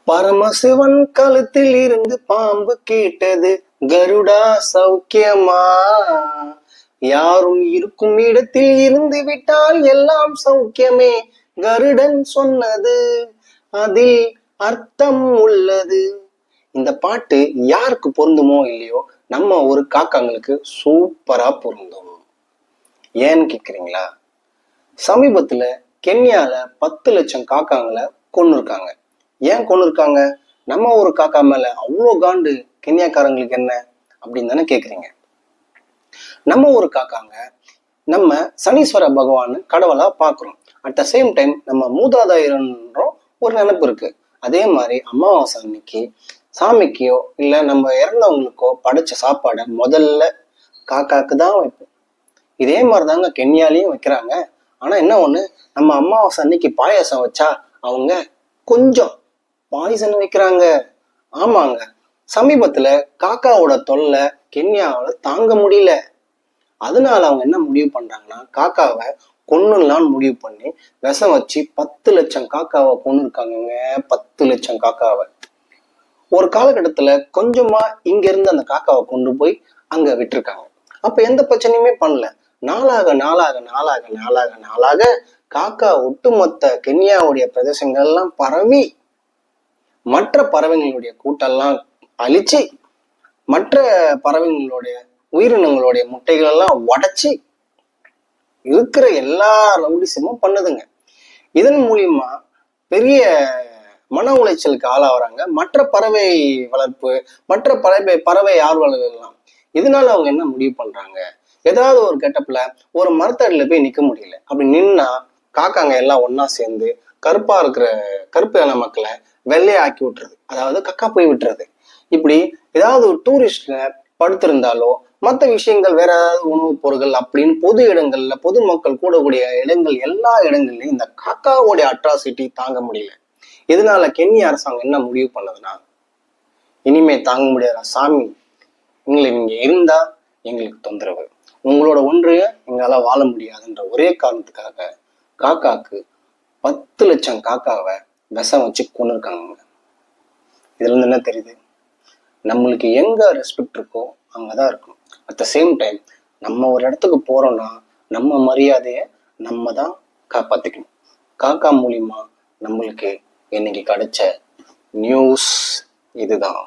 பரமசிவன் கழுத்தில் இருந்து பாம்பு கேட்டது, கருடா சௌக்கியமா? யாரும் இருக்கும் இடத்தில் இருந்து விட்டால் எல்லாம் சௌக்கியமே, கருடன் சொன்னது அதில் அர்த்தம் உள்ளது. இந்த பாட்டு யாருக்கு பொருந்துமோ இல்லையோ, நம்ம ஒரு காக்காங்களுக்கு சூப்பரா பொருந்தும். ஏன்னு கேக்குறீங்களா? சமீபத்துல கென்யால 10 லட்சம் காக்காங்களை கொன்னு இருக்காங்க. ஏன் கொண்டு இருக்காங்க? நம்ம ஒரு காக்கா மேல அவ்வளோ காண்டு கென்யாக்காரங்களுக்கு என்ன அப்படின்னு தானே கேக்குறீங்க. நம்ம ஒரு காக்காங்க நம்ம சனீஸ்வர பகவான் கடவுளா பாக்குறோம். அட் த சேம் டைம் நம்ம மூதாதையர்ன்றோம் ஒரு நினைப்பு இருக்கு. அதே மாதிரி அமாவாசை அன்னைக்கு சாமிக்கோ இல்ல நம்ம இறந்தவங்களுக்கோ படைச்ச சாப்பாடை முதல்ல காக்காக்கு தான் வைப்போம். இதே மாதிரிதாங்க கென்யாலையும் வைக்கிறாங்க. ஆனா என்ன ஒண்ணு, நம்ம அமாவாசை அன்னைக்கு பாயாசம் வச்சா அவங்க கொஞ்சம் பாய்சன் வைக்கிறாங்க. ஆமாங்க, சமீபத்துல காக்காவோட தொல்லை கென்யாவில தாங்க முடியல. அதனால அவங்க என்ன முடிவு பண்றாங்கன்னா, காக்காவை கொன்னுலான்னு முடிவு பண்ணி விஷம் வச்சு 10 லட்சம் காக்காவை கொன்னு இருக்காங்க. 10 லட்சம் காக்காவை ஒரு காலகட்டத்துல கொஞ்சமா இங்க இருந்து அந்த காக்காவை கொண்டு போய் அங்க விட்டுருக்காங்க. அப்ப எந்த பிரச்சனையுமே பண்ணல. நாளாக நாளாக நாளாக நாளாக நாளாக காக்கா ஒட்டுமொத்த கென்யாவுடைய பிரதேசங்கள்லாம் பரவி மற்ற பறவைகளுடைய கூட்டெல்லாம் அழிச்சு மற்ற பறவைகளுடைய உயிரினங்களுடைய முட்டைகள் எல்லாம் உடைச்சி இருக்கிற எல்லா ரவுடிசமும் பண்ணுதுங்க. இதன் மூலியமா பெரிய மன உளைச்சலுக்கு ஆளாகிறாங்க மற்ற பறவை வளர்ப்பு, மற்ற பறவை ஆர்வலர்கள் எல்லாம். இதனால அவங்க என்ன முடிவு பண்றாங்க, ஏதாவது ஒரு கெட்டப்ல ஒரு மரத்தடியில போய் நிக்க முடியல, அப்படி நின்னா காக்காங்க எல்லாம் ஒன்னா சேர்ந்து கருப்பா இருக்கிற கருப்பு இன மக்களை வெள்ளையா ஆக்கி விட்டுறது, அதாவது கக்கா போய் விட்டுறது. இப்படி ஏதாவது ஒரு டூரிஸ்ட்ல படுத்திருந்தாலோ மற்ற விஷயங்கள் வேற ஏதாவது உணவுப் பொருட்கள் அப்படின்னு பொது இடங்கள்ல பொதுமக்கள் கூடக்கூடிய இடங்கள் எல்லா இடங்கள்லயும் இந்த காக்காவோடைய அட்ராசிட்டி தாங்க முடியல. இதனால கென்யா அரசாங்கம் என்ன முடிவு பண்ணதுன்னா, இனிமே தாங்க முடியாத சாமி, எங்களுக்கு இங்க இருந்தா எங்களுக்கு தொந்தரவு, உங்களோட ஒன்றைய எங்களால வாழ முடியாதுன்ற ஒரே காரணத்துக்காக காக்காக்கு 10 லட்சம் காக்காவை விஷம் வச்சு கொண்டு இருக்காங்க. இதுல இருந்து என்ன தெரியுது, நம்மளுக்கு எங்க ரெஸ்பெக்ட் இருக்கோ அங்கதான் இருக்கணும். அட் த சேம் டைம் நம்ம ஒரு இடத்துக்கு போறோம்னா நம்ம மரியாதைய நம்ம தான் காப்பாத்திக்கணும். காக்கா மூலியமா நம்மளுக்கு இன்னைக்கு கிடைச்ச நியூஸ் இதுதான்.